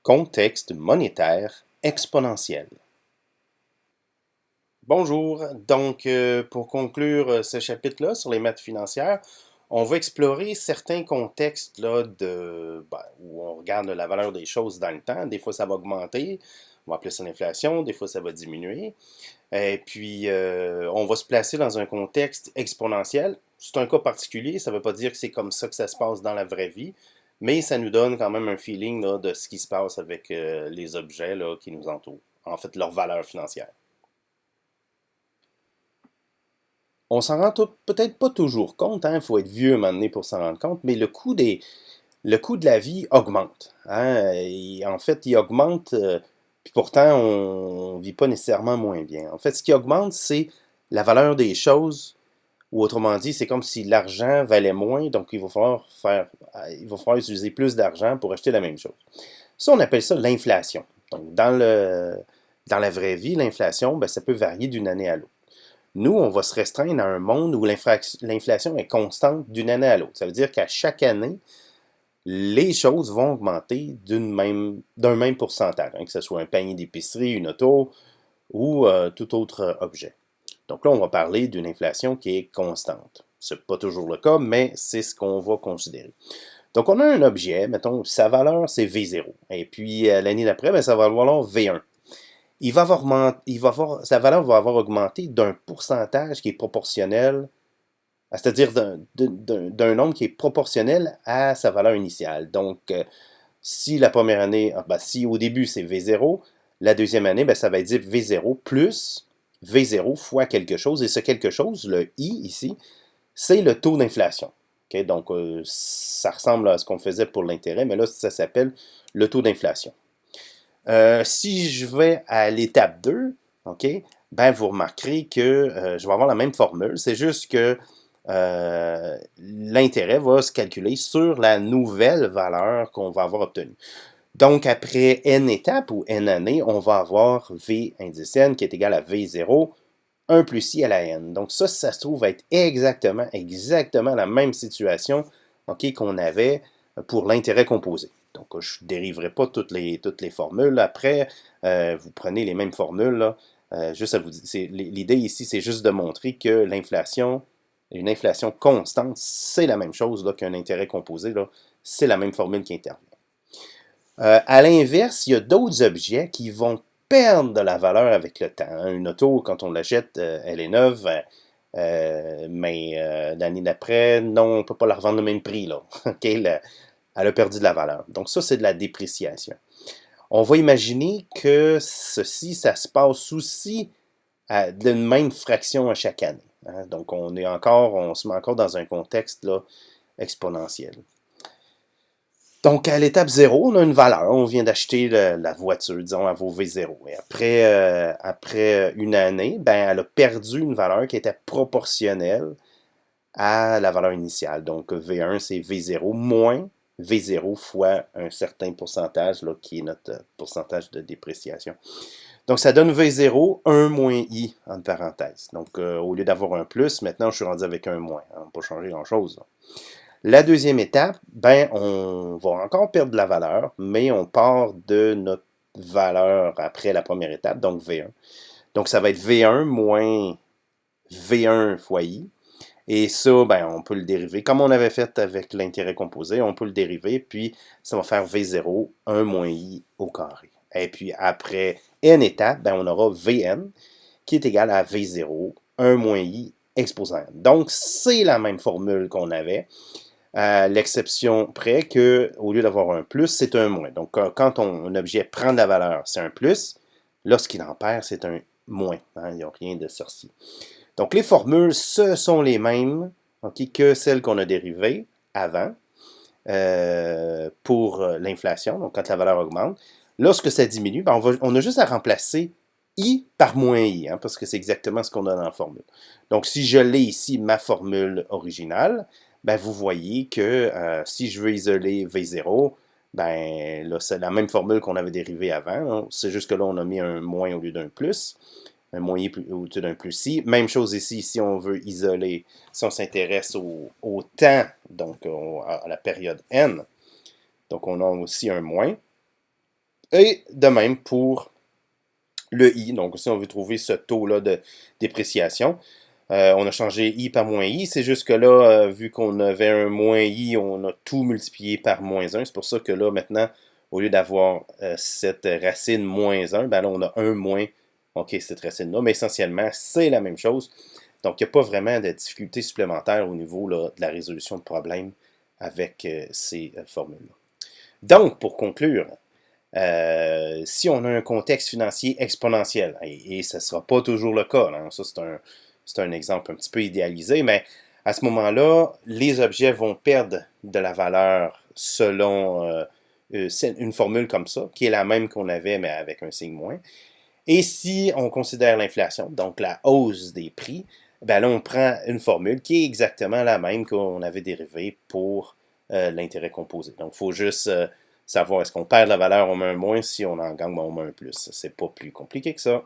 Contexte monétaire exponentiel. Bonjour, donc pour conclure ce chapitre-là sur les maths financières, on va explorer certains contextes là, où on regarde la valeur des choses dans le temps. Des fois ça va augmenter, on va appeler ça l'inflation, des fois ça va diminuer. Et puis on va se placer dans un contexte exponentiel. C'est un cas particulier, ça ne veut pas dire que c'est comme ça que ça se passe dans la vraie vie, mais ça nous donne quand même un feeling là, de ce qui se passe avec les objets là, qui nous entourent, en fait leur valeur financière. On s'en rend peut-être pas toujours compte, hein, il faut être vieux à un moment donné pour s'en rendre compte, mais le coût de la vie augmente, hein, et en fait, il augmente, puis pourtant, on ne vit pas nécessairement moins bien. En fait, ce qui augmente, c'est la valeur des choses, ou autrement dit, c'est comme si l'argent valait moins, donc il va falloir utiliser plus d'argent pour acheter la même chose. Ça, on appelle ça l'inflation. Donc, dans la vraie vie, l'inflation, ben, ça peut varier d'une année à l'autre. Nous, on va se restreindre à un monde où l'inflation est constante d'une année à l'autre. Ça veut dire qu'à chaque année, les choses vont augmenter d'un même pourcentage, hein, que ce soit un panier d'épicerie, une auto ou tout autre objet. Donc là, on va parler d'une inflation qui est constante. Ce n'est pas toujours le cas, mais c'est ce qu'on va considérer. Donc on a un objet, mettons, sa valeur c'est V0. Et puis l'année d'après, ben, ça va valoir V1. Sa valeur va avoir augmenté d'un pourcentage qui est proportionnel, c'est-à-dire d'un nombre qui est proportionnel à sa valeur initiale. Donc, si la première année, si au début c'est V0, la deuxième année, ben, ça va être V0 plus V0 fois quelque chose. Et ce quelque chose, le I ici, c'est le taux d'inflation. Okay? Donc, ça ressemble à ce qu'on faisait pour l'intérêt, mais là, ça s'appelle le taux d'inflation. Si je vais à l'étape 2, OK, ben vous remarquerez que je vais avoir la même formule. C'est juste que l'intérêt va se calculer sur la nouvelle valeur qu'on va avoir obtenue. Donc, après n étapes ou n années, on va avoir V indice n qui est égal à V0, 1 plus I à la n. Donc, ça se trouve être exactement la même situation, OK, qu'on avait pour l'intérêt composé. Donc, je ne dériverai pas toutes les formules. Après, vous prenez les mêmes formules. Là, l'idée ici, c'est juste de montrer que une inflation constante, c'est la même chose qu'un intérêt composé. C'est la même formule qui intervient. À l'inverse, il y a d'autres objets qui vont perdre de la valeur avec le temps. Une auto, quand on l'achète, elle est neuve, mais l'année d'après, non, on ne peut pas la revendre au même prix. Là. Elle a perdu de la valeur. Donc ça, c'est de la dépréciation. On va imaginer que ça se passe aussi d'une même fraction à chaque année. Hein? Donc on se met encore dans un contexte là, exponentiel. Donc, à l'étape 0, on a une valeur. On vient d'acheter la voiture, disons, elle vaut V0. Et après une année, ben, elle a perdu une valeur qui était proportionnelle à la valeur initiale. Donc, V1, c'est V0 moins V0 fois un certain pourcentage, là, qui est notre pourcentage de dépréciation. Donc, ça donne V0, 1 moins I, entre parenthèses. Donc, au lieu d'avoir un plus, maintenant, je suis rendu avec un moins. On ne va pas changer grand-chose. La deuxième étape, ben, on va encore perdre de la valeur, mais on part de notre valeur après la première étape, donc V1. Donc, ça va être V1 moins V1 fois I. Et ça, ben, on peut le dériver. Comme on avait fait avec l'intérêt composé, on peut le dériver, puis ça va faire V0, 1 moins I au carré. Et puis, après N étapes, ben, on aura Vn qui est égal à V0, 1 moins I exposant N. Donc, c'est la même formule qu'on avait. À l'exception près que, au lieu d'avoir un plus, c'est un moins. Donc, quand un objet prend de la valeur, c'est un plus. Lorsqu'il en perd, c'est un moins. Hein, il n'y a rien de sorcier. Donc, les formules, ce sont les mêmes que celles qu'on a dérivées avant pour l'inflation, donc quand la valeur augmente. Lorsque ça diminue, ben on a juste à remplacer I par moins I, hein, parce que c'est exactement ce qu'on a dans la formule. Donc, si je l'ai ici, ma formule originale, ben, vous voyez que si je veux isoler V0, ben, là, c'est la même formule qu'on avait dérivée avant. Hein. C'est juste que là, on a mis un moins au lieu d'un plus. Un moins I au lieu d'un plus I. Même chose ici, si on veut isoler, si on s'intéresse au temps, donc à la période N, donc on a aussi un moins. Et de même pour le I. Donc, si on veut trouver ce taux-là de dépréciation, on a changé I par moins I. C'est juste que là, vu qu'on avait un moins I, on a tout multiplié par moins 1. C'est pour ça que là, maintenant, au lieu d'avoir cette racine moins 1, ben là, on a 1 moins, OK, cette racine-là. Mais essentiellement, c'est la même chose. Donc, il n'y a pas vraiment de difficultés supplémentaires au niveau là, de la résolution de problèmes avec ces formules-là. Donc, pour conclure, si on a un contexte financier exponentiel, et ce ne sera pas toujours le cas, hein, ça c'est un exemple un petit peu idéalisé, mais à ce moment-là, les objets vont perdre de la valeur selon une formule comme ça, qui est la même qu'on avait, mais avec un signe moins. Et si on considère l'inflation, donc la hausse des prix, ben là, on prend une formule qui est exactement la même qu'on avait dérivée pour l'intérêt composé. Donc, il faut juste savoir est-ce qu'on perd de la valeur, on met un moins, si on en gagne, on met un plus. C'est pas plus compliqué que ça.